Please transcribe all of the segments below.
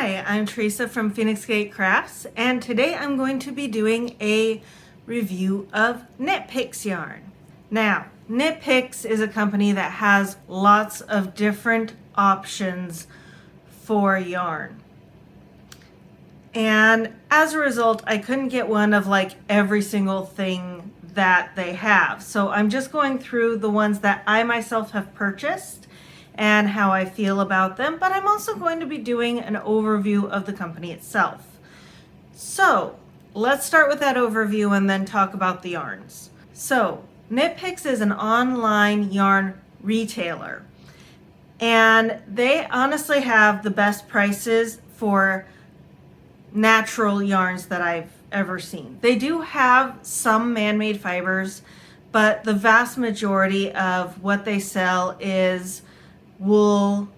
Hi, I'm Teresa from Phoenix Gate Crafts, and today I'm going to be doing a review of KnitPick's yarn. Now, KnitPick's is a company that has lots of different options for yarn. And as a result, I couldn't get one of like every single thing that they have. So I'm just going through the ones that I myself have purchased and how I feel about them, but I'm also going to be doing an overview of the company itself. So let's start with that overview and then talk about the yarns. So KnitPick's is an online yarn retailer, and they honestly have the best prices for natural yarns that I've ever seen. They do have some man-made fibers, but the vast majority of what they sell is wool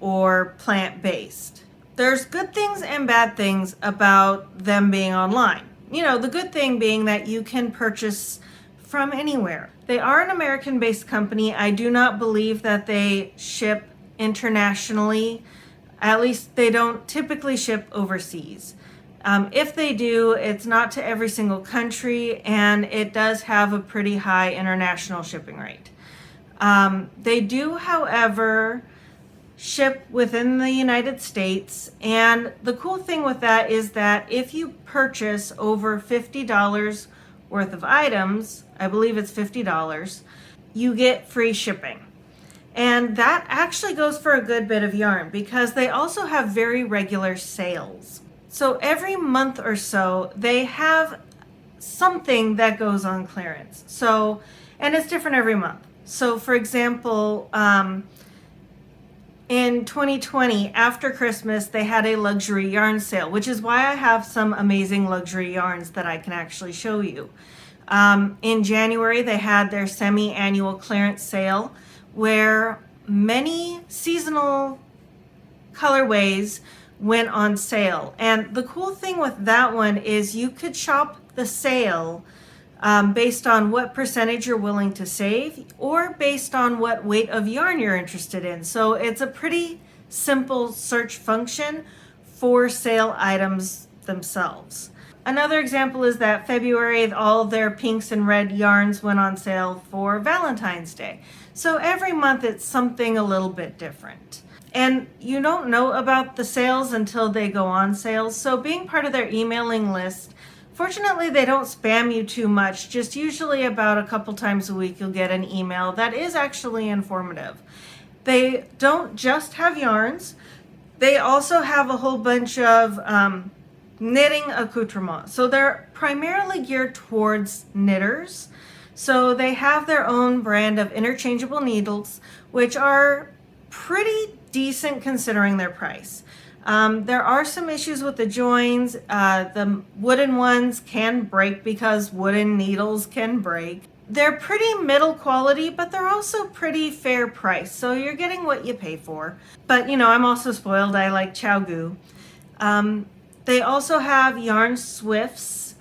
or plant-based. There's good things and bad things about them being online. You know, the good thing being that you can purchase from anywhere. They are an American-based company. I do not believe that they ship internationally. At least they don't typically ship overseas. If they do, it's not to every single country, and it does have a pretty high international shipping rate. They do, however, ship within the United States, and the cool thing with that is that if you purchase over $50 worth of items, I believe it's $50, you get free shipping. And that actually goes for a good bit of yarn because they also have very regular sales. So every month or so, they have something that goes on clearance. So, and it's different every month. So for example, in 2020, after Christmas, they had a luxury yarn sale, which is why I have some amazing luxury yarns that I can actually show you. In January, they had their semi-annual clearance sale where many seasonal colorways went on sale. And the cool thing with that one is you could shop the sale based on what percentage you're willing to save or based on what weight of yarn you're interested in. So it's a pretty simple search function for sale items themselves. Another example is that February, all of their pinks and red yarns went on sale for Valentine's Day. So every month it's something a little bit different. And you don't know about the sales until they go on sales. So being part of their emailing list, fortunately, they don't spam you too much. Just usually about a couple times a week, you'll get an email that is actually informative. They don't just have yarns. They also have a whole bunch of knitting accoutrements. So they're primarily geared towards knitters. So they have their own brand of interchangeable needles, which are pretty decent considering their price. There are some issues with the joins. The wooden ones can break because wooden needles can break. They're pretty middle quality, but they're also pretty fair price. So you're getting what you pay for. But you know, I'm also spoiled. I like Chow Goo. They also have yarn swifts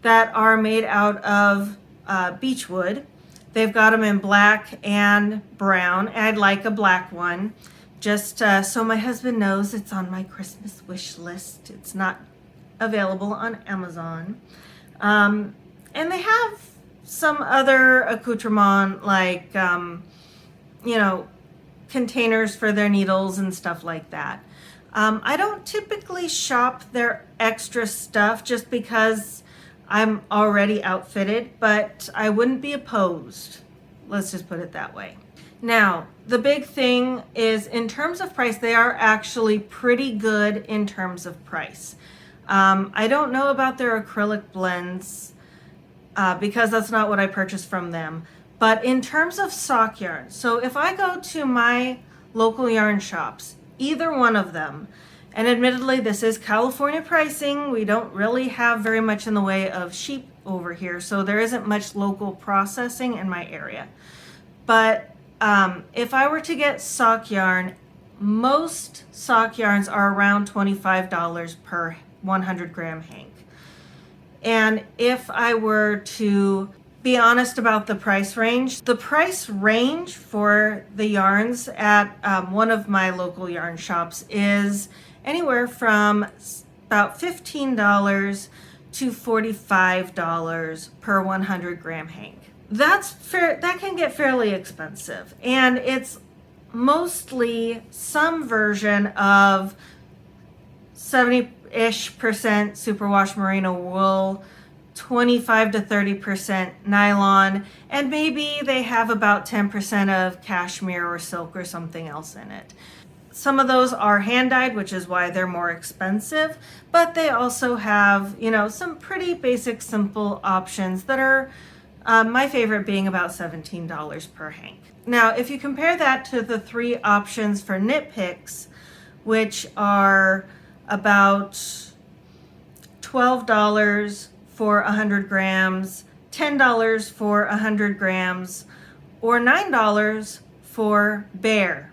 that are made out of beechwood. They've got them in black and brown. I'd like a black one. Just so my husband knows it's on my Christmas wish list. It's not available on Amazon. And they have some other accoutrement like, you know, containers for their needles and stuff like that. I don't typically shop their extra stuff just because I'm already outfitted, but I wouldn't be opposed. Let's just put it that way. Now, the big thing is in terms of price, they are actually pretty good in terms of price. I don't know about their acrylic blends because that's not what I purchased from them. But in terms of sock yarn, so if I go to my local yarn shops, either one of them, and admittedly this is California pricing, we don't really have very much in the way of sheep over here, so there isn't much local processing in my area. But if I were to get sock yarn, most sock yarns are around $25 per 100 gram hank. And if I were to be honest about the price range for the yarns at one of my local yarn shops is anywhere from about $15 to $45 per 100 gram hank. That's fair. That can get fairly expensive, and it's mostly some version of 70-ish% superwash merino wool, 25 to 30% nylon, and maybe they have about 10% of cashmere or silk or something else in it. Some of those are hand dyed, which is why they're more expensive, but they also have, some pretty basic, simple options that are my favorite being about $17 per hank. Now, if you compare that to the 3 options for KnitPick's, which are about $12 for 100 grams, $10 for 100 grams, or $9 for bare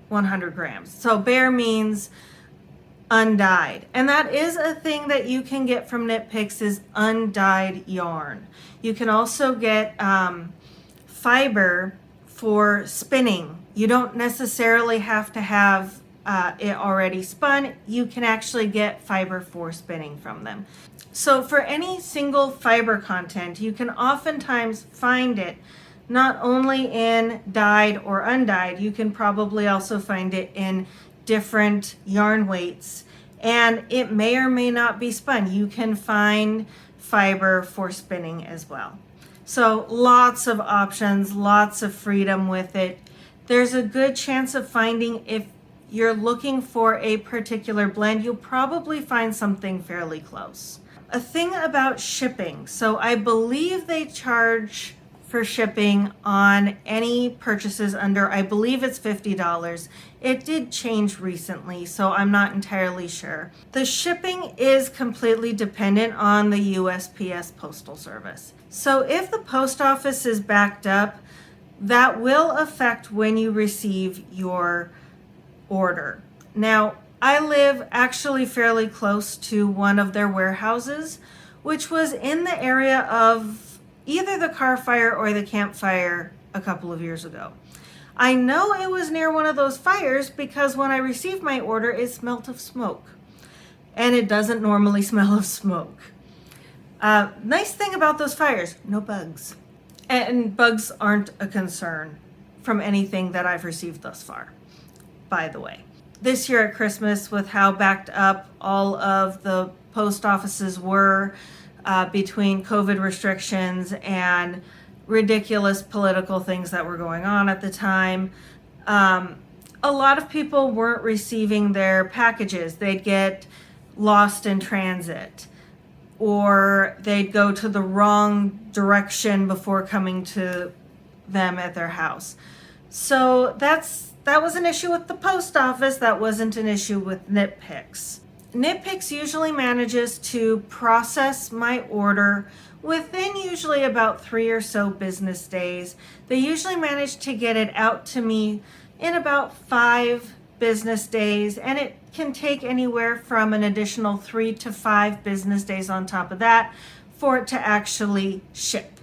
100 grams. So bare means undyed. And that is a thing that you can get from KnitPick's, is undyed yarn. You can also get fiber for spinning. You don't necessarily have to have it already spun. You can actually get fiber for spinning from them. So for any single fiber content, you can oftentimes find it not only in dyed or undyed, you can probably also find it in different yarn weights, and it may or may not be spun. You can find fiber for spinning as well. So lots of options, lots of freedom with it. There's a good chance of finding, if you're looking for a particular blend, you'll probably find something fairly close. A thing about shipping. So I believe they charge for shipping on any purchases under, I believe it's $50. It did change recently, so I'm not entirely sure. The shipping is completely dependent on the USPS Postal Service. So if the post office is backed up, that will affect when you receive your order. Now, I live actually fairly close to one of their warehouses, which was in the area of either the car fire or the campfire a couple of years ago. I know it was near one of those fires because when I received my order, it smelled of smoke. And it doesn't normally smell of smoke. Nice thing about those fires, no bugs. And bugs aren't a concern from anything that I've received thus far, by the way. This year at Christmas, with how backed up all of the post offices were between COVID restrictions and ridiculous political things that were going on at the time, a lot of people weren't receiving their packages. They'd get lost in transit, or they'd go to the wrong direction before coming to them at their house. So that was an issue with the post office. That wasn't an issue with KnitPick's. KnitPick's usually manages to process my order within usually about 3 or so business days. They usually manage to get it out to me in about 5 business days, and it can take anywhere from an additional 3 to 5 business days on top of that for it to actually ship.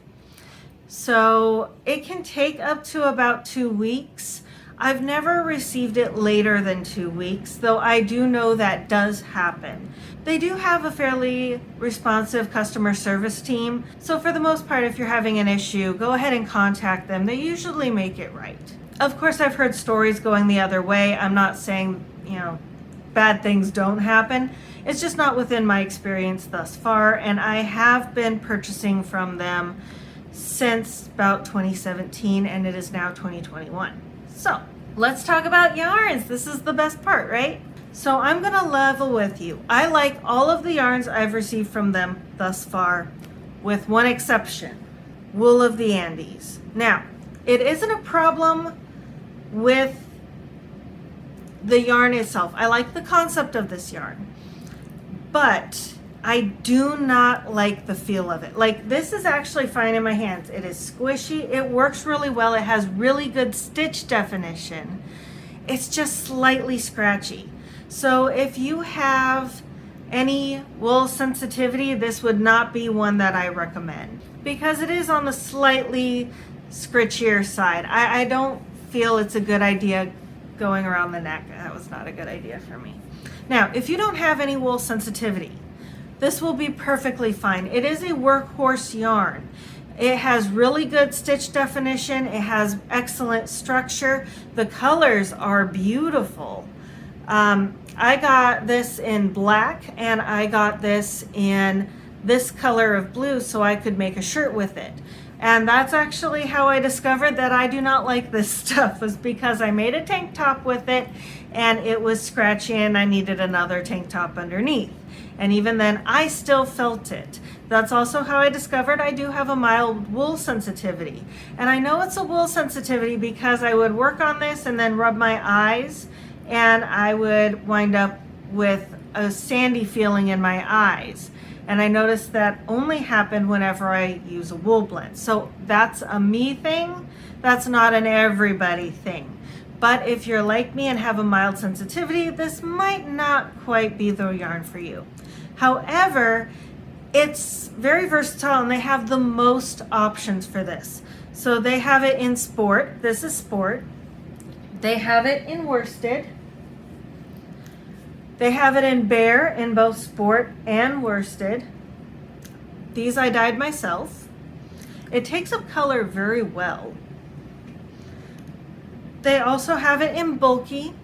So it can take up to about 2 weeks. I've never received it later than 2 weeks, though I do know that does happen. They do have a fairly responsive customer service team, so for the most part, if you're having an issue, go ahead and contact them. They usually make it right. Of course, I've heard stories going the other way. I'm not saying, bad things don't happen. It's just not within my experience thus far, and I have been purchasing from them since about 2017, and it is now 2021. So let's talk about yarns. This is the best part, right? So I'm gonna level with you. I like all of the yarns I've received from them thus far, with one exception, Wool of the Andes. Now, it isn't a problem with the yarn itself. I like the concept of this yarn, but I do not like the feel of it. Like, this is actually fine in my hands. It is squishy. It works really well. It has really good stitch definition. It's just slightly scratchy. So if you have any wool sensitivity, this would not be one that I recommend because it is on the slightly scritchier side. I don't feel it's a good idea going around the neck. That was not a good idea for me. Now, if you don't have any wool sensitivity, this will be perfectly fine. It is a workhorse yarn. It has really good stitch definition. It has excellent structure. The colors are beautiful. I got this in black and I got this in this color of blue so I could make a shirt with it. And that's actually how I discovered that I do not like this stuff, was because I made a tank top with it and it was scratchy and I needed another tank top underneath. And even then I still felt it. That's also how I discovered I do have a mild wool sensitivity. And I know it's a wool sensitivity because I would work on this and then rub my eyes and I would wind up with a sandy feeling in my eyes. And I noticed that only happened whenever I use a wool blend. So that's a me thing. That's not an everybody thing. But if you're like me and have a mild sensitivity, this might not quite be the yarn for you. However, it's very versatile and they have the most options for this. So they have it in sport. This is sport. They have it in worsted. They have it in bare in both sport and worsted. These I dyed myself. It takes up color very well. They also have it in bulky.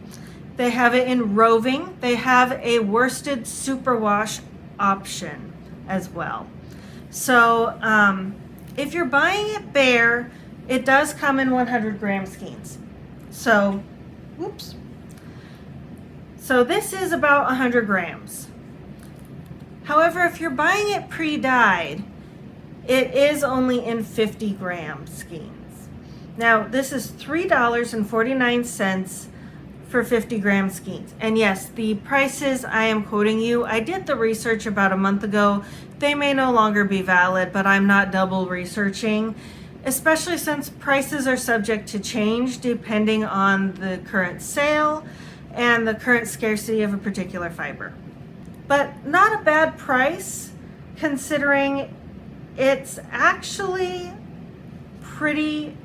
They have it in roving. They have a worsted superwash option as well. So if you're buying it bare, it does come in 100 gram skeins. So, whoops. So this is about 100 grams. However, if you're buying it pre-dyed, it is only in 50 gram skeins. Now, this is $3.49 for 50 gram skeins. And yes, the prices I am quoting you, I did the research about a month ago. They may no longer be valid, but I'm not double researching, especially since prices are subject to change depending on the current sale and the current scarcity of a particular fiber. But not a bad price considering it's actually pretty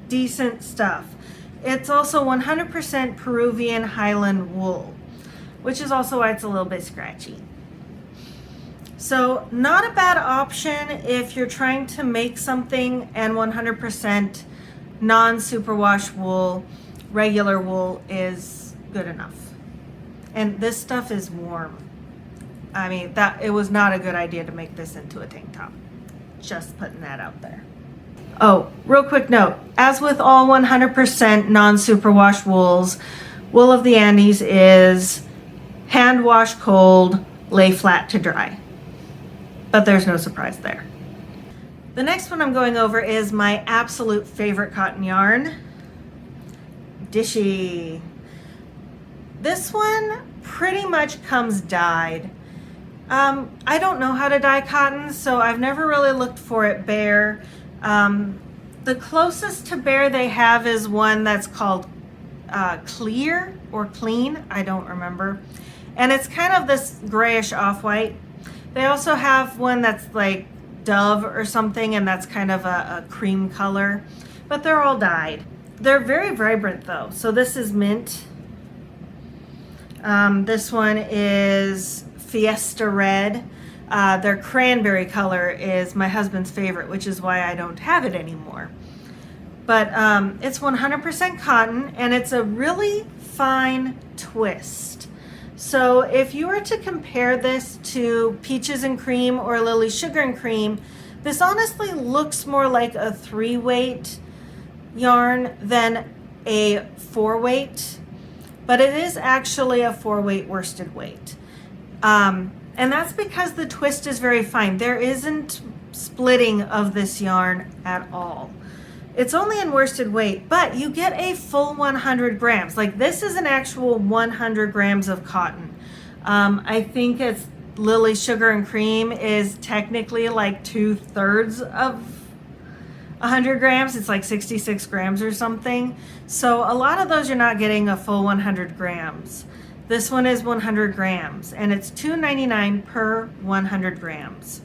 decent stuff. It's also 100% Peruvian Highland wool, which is also why it's a little bit scratchy. So not a bad option if you're trying to make something, and 100% non-superwash wool, regular wool is good enough. And this stuff is warm. I mean, it was not a good idea to make this into a tank top. Just putting that out there. Oh, real quick note, as with all 100% non-superwash wools, wool of the Andes is hand wash cold, lay flat to dry. But there's no surprise there. The next one I'm going over is my absolute favorite cotton yarn, Dishy. This one pretty much comes dyed. I don't know how to dye cotton, so I've never really looked for it bare. The closest to bare they have is one that's called clear or clean, I don't remember. And it's kind of this grayish off-white. They also have one that's like Dove or something, and that's kind of a cream color, but they're all dyed. They're very vibrant though. So this is mint. This one is Fiesta Red. Their cranberry color is my husband's favorite, which is why I don't have it anymore. But it's 100% cotton, and it's a really fine twist. So if you were to compare this to Peaches and Cream or Lily Sugar and Cream, this honestly looks more like a 3-weight yarn than a 4-weight, but it is actually a 4-weight worsted weight. And that's because the twist is very fine. There isn't splitting of this yarn at all. It's only in worsted weight, but you get a full 100 grams. Like, this is an actual 100 grams of cotton. I think it's Lily Sugar and Cream is technically like 2/3 of 100 grams. It's like 66 grams or something. So a lot of those you're not getting a full 100 grams. This one is 100 grams, and it's $2.99 per 100 grams.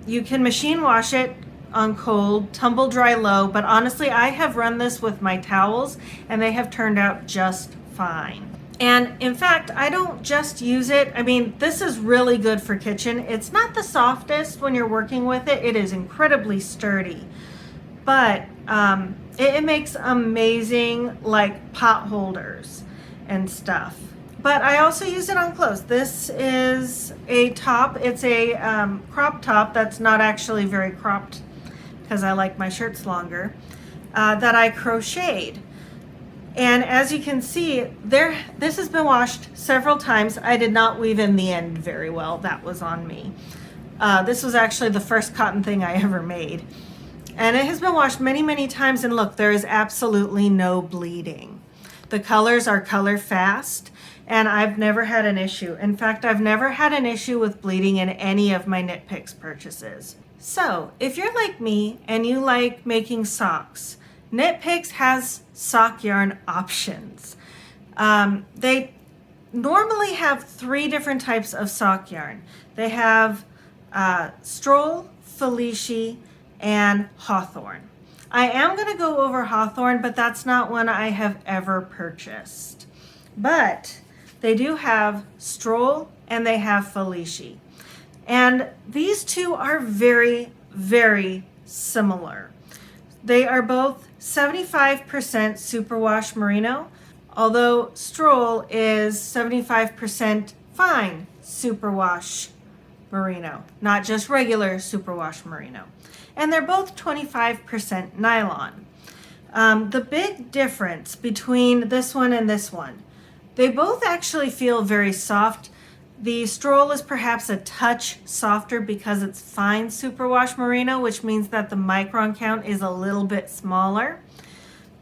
You can machine wash it on cold, tumble dry low, but honestly, I have run this with my towels, and they have turned out just fine. And in fact, I don't just use it. I mean, this is really good for kitchen. It's not the softest when you're working with it. It is incredibly sturdy, but it makes amazing like pot holders and stuff. But I also use it on clothes. This is a top. It's a crop top that's not actually very cropped because I like my shirts longer, that I crocheted. And as you can see, this has been washed several times. I did not weave in the end very well. That was on me. This was actually the first cotton thing I ever made. And it has been washed many, many times. And look, there is absolutely no bleeding. The colors are color fast, and I've never had an issue. In fact, I've never had an issue with bleeding in any of my KnitPick's purchases. So if you're like me and you like making socks, KnitPick's has sock yarn options. They normally have 3 different types of sock yarn. They have Stroll, Felici, and Hawthorne. I am going to go over Hawthorne, but that's not one I have ever purchased. But they do have Stroll and they have Felici. And these two are very, very similar. They are both 75% superwash merino, although Stroll is 75% fine superwash merino, not just regular superwash merino. And they're both 25% nylon. The big difference between this one and this one, they both actually feel very soft. The Stroll is perhaps a touch softer because it's fine superwash merino, which means that the micron count is a little bit smaller.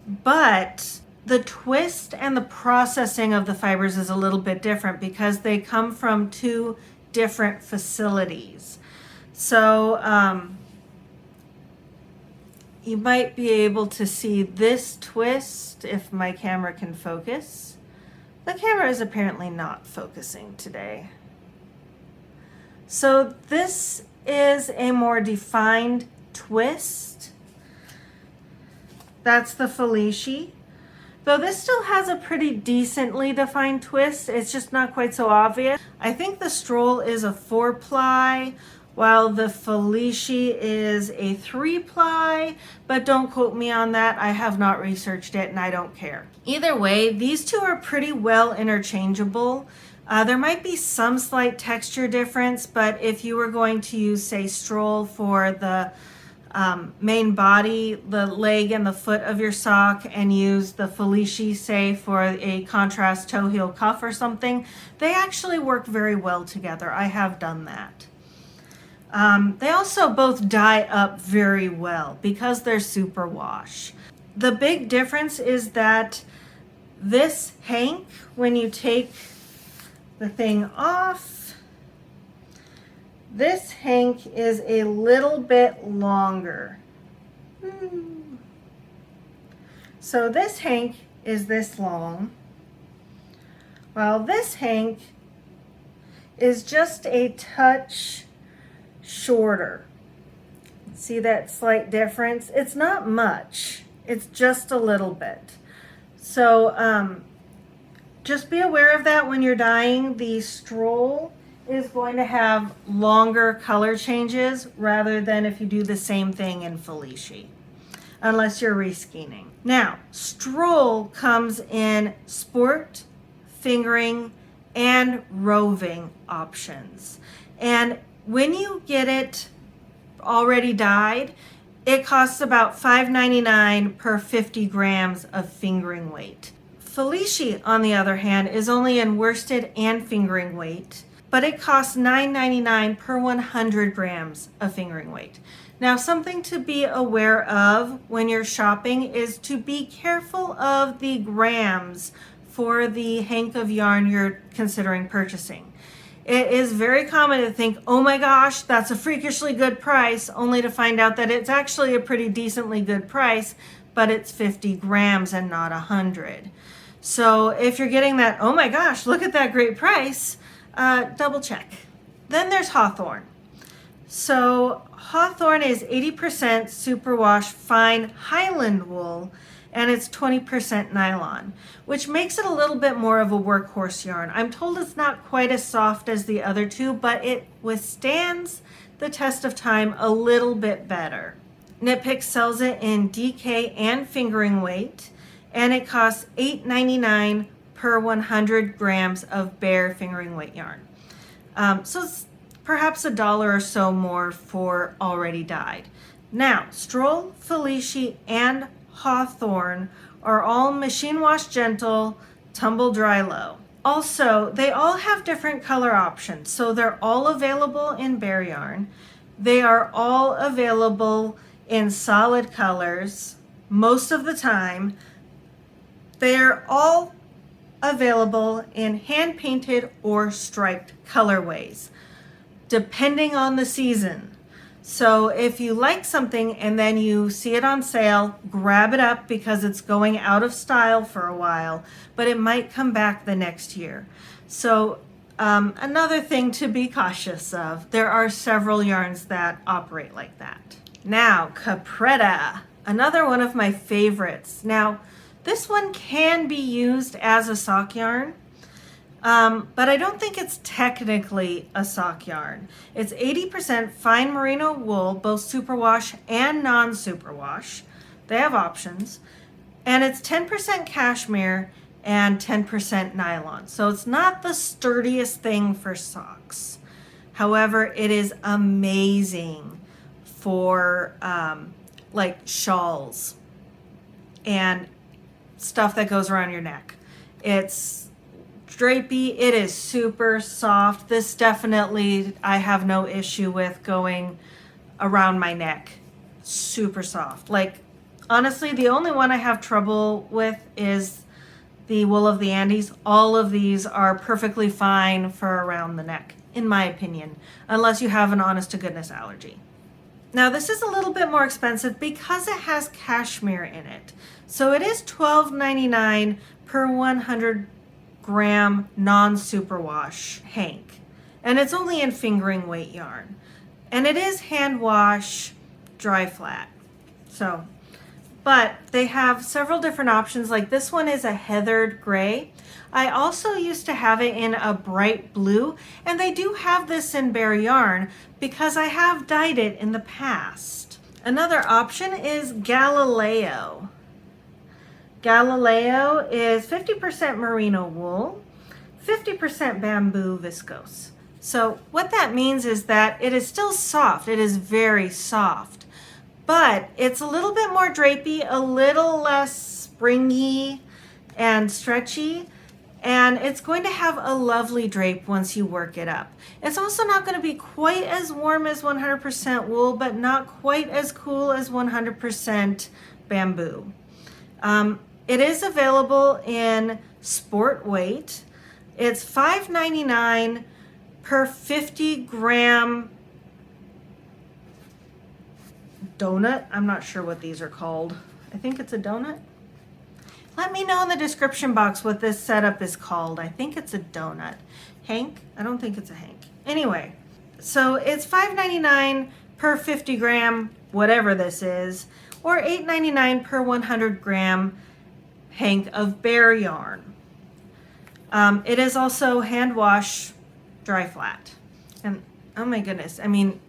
But the twist and the processing of the fibers is a little bit different because they come from 2 different facilities. So you might be able to see this twist if my camera can focus. The camera is apparently not focusing today. So this is a more defined twist. That's the Felici. Though this still has a pretty decently defined twist, it's just not quite so obvious. I think the Stroll is a 4-ply, while the Felici is a 3-ply, but don't quote me on that. I have not researched it and I don't care. Either way, these two are pretty well interchangeable. There might be some slight texture difference, but if you were going to use, say, Stroll for the main body, the leg and the foot of your sock, and use the Felici, say, for a contrast toe heel cuff or something, they actually work very well together. I have done that. They also both dye up very well because they're superwash. The big difference is that this hank, when you take the thing off, this hank is a little bit longer. So this hank is this long, while this hank is just a touch shorter. See that slight difference? It's not much. It's just a little bit. So just be aware of that when you're dyeing. The Stroll is going to have longer color changes rather than if you do the same thing in Felici, unless you're reskeinin. Now, Stroll comes in sport, fingering, and roving options. And when you get it already dyed, it costs about $5.99 per 50 grams of fingering weight. Felici, on the other hand, is only in worsted and fingering weight, but it costs $9.99 per 100 grams of fingering weight. Now, something to be aware of when you're shopping is to be careful of the grams for the hank of yarn you're considering purchasing. It is very common to think, oh my gosh, that's a freakishly good price, only to find out that it's actually a pretty decently good price, but it's 50 grams and not 100. So if you're getting that, oh my gosh, look at that great price, double check. Then there's Hawthorne. So Hawthorne is 80% superwash fine Highland wool and it's 20% nylon, which makes it a little bit more of a workhorse yarn. I'm told it's not quite as soft as the other two, but it withstands the test of time a little bit better. KnitPick's sells it in DK and fingering weight, and it costs $8.99 per 100 grams of bare fingering weight yarn. So it's perhaps $1 or so more for already dyed. Now, Stroll, Felici, and Hawthorne are all machine wash gentle, tumble dry low. Also, they all have different color options, so they're all available in bare yarn. They are all available in solid colors most of the time. They're all available in hand painted or striped colorways, depending on the season. So if you like something and then you see it on sale, grab it up because it's going out of style for a while, but it might come back the next year. So another thing to be cautious of, there are several yarns that operate like that. Now, Capretta, another one of my favorites. Now, this one can be used as a sock yarn, but I don't think it's technically a sock yarn. It's 80% fine merino wool, both superwash and non-superwash. They have options. And it's 10% cashmere and 10% nylon. So it's not the sturdiest thing for socks. However, it is amazing for like shawls and stuff that goes around your neck. It's drapey. It is super soft. This definitely I have no issue with going around my neck. Super soft. Like, honestly, the only one I have trouble with is the wool of the Andes. All of these are perfectly fine for around the neck, in my opinion, unless you have an honest to goodness allergy. Now, this is a little bit more expensive because it has cashmere in it. So it is $12.99 per 100 gram non-superwash hank. And it's only in fingering weight yarn. And it is hand wash, dry flat. So, but they have several different options. Like this one is a heathered gray. I also used to have it in a bright blue, and they do have this in bare yarn because I have dyed it in the past. Another option is Galileo. Galileo is 50% merino wool, 50% bamboo viscose. So what that means is that it is still soft. It is very soft, but it's a little bit more drapey, a little less springy and stretchy, and it's going to have a lovely drape once you work it up. It's also not going to be quite as warm as 100% wool, but not quite as cool as 100% bamboo. It is available in sport weight. It's $5.99 per 50 gram donut. I'm not sure what these are called. I think it's a donut. Let me know in the description box what this setup is called. I think it's a donut. Hank? I don't think it's a hank. Anyway, so it's $5.99 per 50 gram, whatever this is, or $8.99 per 100 gram hank of bare yarn. It is also hand wash, dry flat. And oh my goodness, I mean,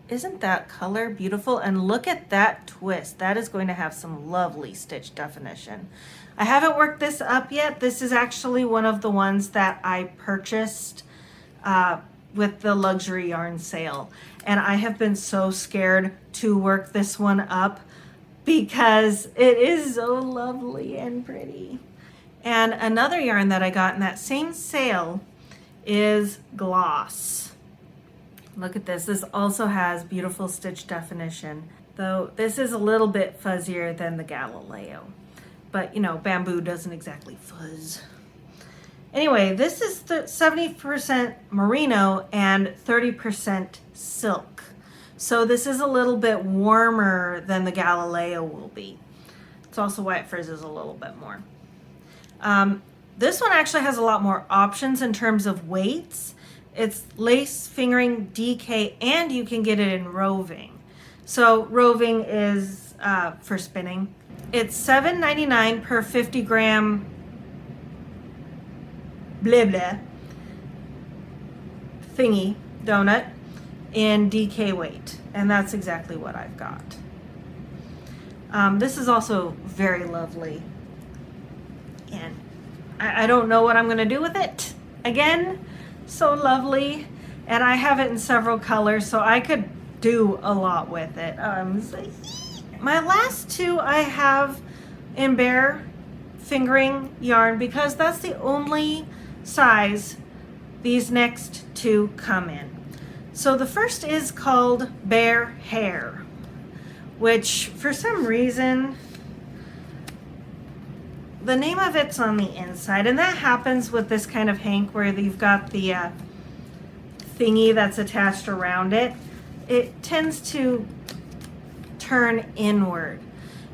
isn't that color beautiful? And look at that twist. That is going to have some lovely stitch definition. I haven't worked this up yet. This is actually one of the ones that I purchased with the luxury yarn sale. And I have been so scared to work this one up because it is so lovely and pretty. And another yarn that I got in that same sale is Gloss. Look at this. This also has beautiful stitch definition, though this is a little bit fuzzier than the Galileo. But, you know, bamboo doesn't exactly fuzz. Anyway, this is 70% merino and 30% silk. So this is a little bit warmer than the Galileo will be. It's also why it frizzes a little bit more. This one actually has a lot more options in terms of weights. It's lace, fingering, DK, and you can get it in roving. So roving is for spinning. It's $7.99 per 50 gram blah blah thingy donut in DK weight, and that's exactly what I've got. This is also very lovely, and I don't know what I'm going to do with it. Again, so lovely, and I have it in several colors, so I could do a lot with it. My last two I have in bare fingering yarn because that's the only size these next two come in. So the first is called Bare Hair, which for some reason the name of it's on the inside, and that happens with this kind of hank where you've got the thingy that's attached around it. It tends to turn inward,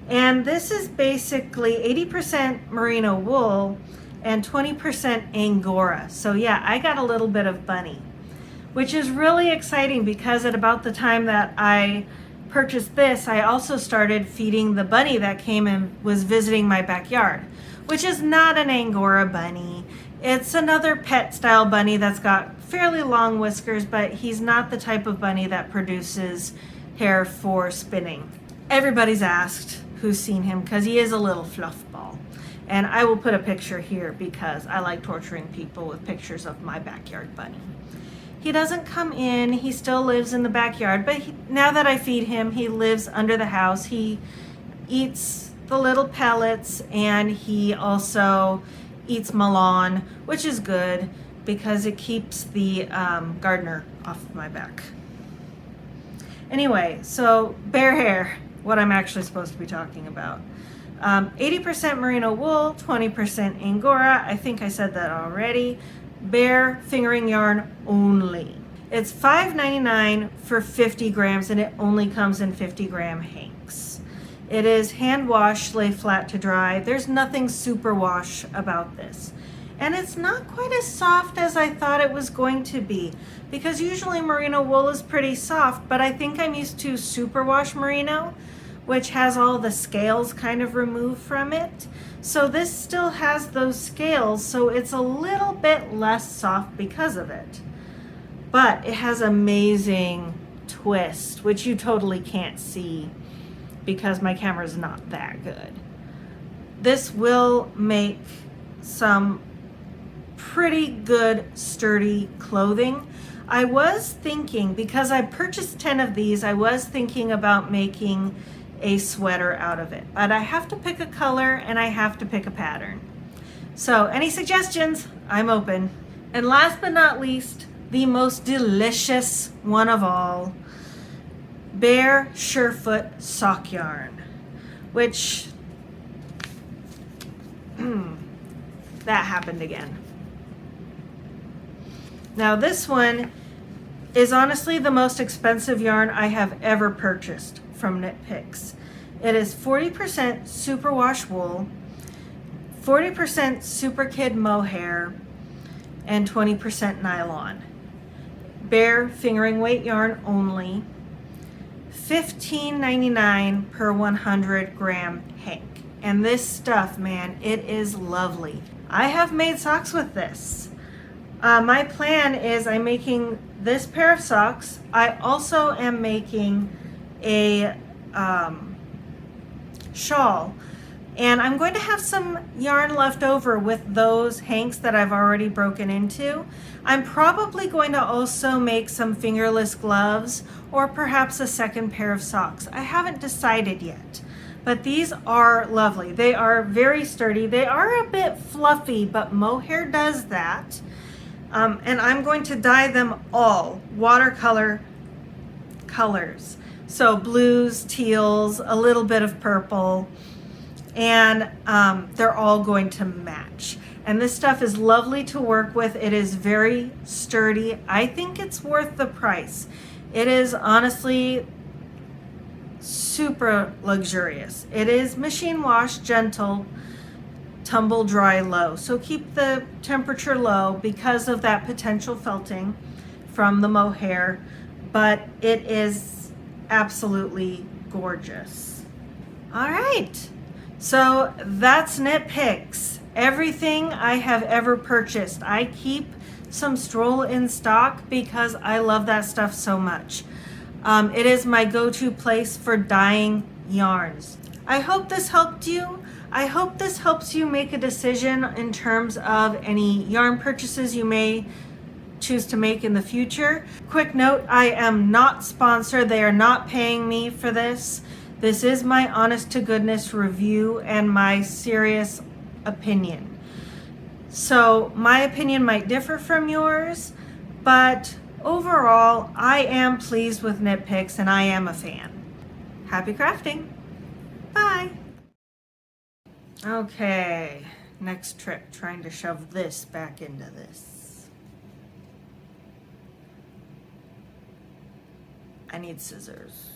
and this is basically 80% merino wool and 20% angora. So yeah, I got a little bit of bunny, which is really exciting because at about the time that I purchased this, I also started feeding the bunny that came and was visiting my backyard, which is not an angora bunny. It's another pet style bunny that's got fairly long whiskers, but he's not the type of bunny that produces hair for spinning. Everybody's asked who's seen him because he is a little fluff ball. And I will put a picture here because I like torturing people with pictures of my backyard bunny. He doesn't come in, he still lives in the backyard, but now that I feed him, he lives under the house. He eats the little pellets, and he also eats melon, which is good because it keeps the gardener off of my back. Anyway, so bare hair, what I'm actually supposed to be talking about. 80% merino wool, 20% angora. I think I said that already. Bare fingering yarn only. It's $5.99 for 50 grams, and it only comes in 50 gram hanks. It is hand washed, lay flat to dry. There's nothing super wash about this. And it's not quite as soft as I thought it was going to be, because usually merino wool is pretty soft, but I think I'm used to superwash merino, which has all the scales kind of removed from it. So this still has those scales, so it's a little bit less soft because of it. But it has amazing twist, which you totally can't see because my camera is not that good. This will make some pretty good sturdy clothing. I was thinking, because I purchased 10 of these, I was thinking about making a sweater out of it, but I have to pick a color and I have to pick a pattern. So any suggestions? I'm open. And last but not least, the most delicious one of all, bare Surefoot sock yarn, which that happened again. Now this one is honestly the most expensive yarn I have ever purchased from KnitPick's. It is 40% superwash wool, 40% super kid mohair, and 20% nylon. Bare fingering weight yarn only. $15.99 per 100 gram hank. And this stuff, man, it is lovely. I have made socks with this. My plan is I'm making this pair of socks. I also am making a shawl, and I'm going to have some yarn left over with those hanks that I've already broken into. I'm probably going to also make some fingerless gloves or perhaps a second pair of socks. I haven't decided yet, but these are lovely. They are very sturdy. They are a bit fluffy, but mohair does that. And I'm going to dye them all watercolor colors. So blues, teals, a little bit of purple, and they're all going to match. And this stuff is lovely to work with. It is very sturdy. I think it's worth the price. It is honestly super luxurious. It is machine wash, gentle, tumble dry, low. So keep the temperature low because of that potential felting from the mohair, but it is absolutely gorgeous. All right, So that's KnitPick's. Everything I have ever purchased. I keep some Stroll in stock because I love that stuff so much. It is my go-to place for dyeing yarns. I hope this helped you. I hope this helps you make a decision in terms of any yarn purchases you may choose to make in the future. Quick note, I am not sponsored. They are not paying me for this. This is my honest to goodness review and my serious opinion. So my opinion might differ from yours, but overall, I am pleased with KnitPick's and I am a fan. Happy crafting. Bye. Okay, next trick, trying to shove this back into this. I need scissors.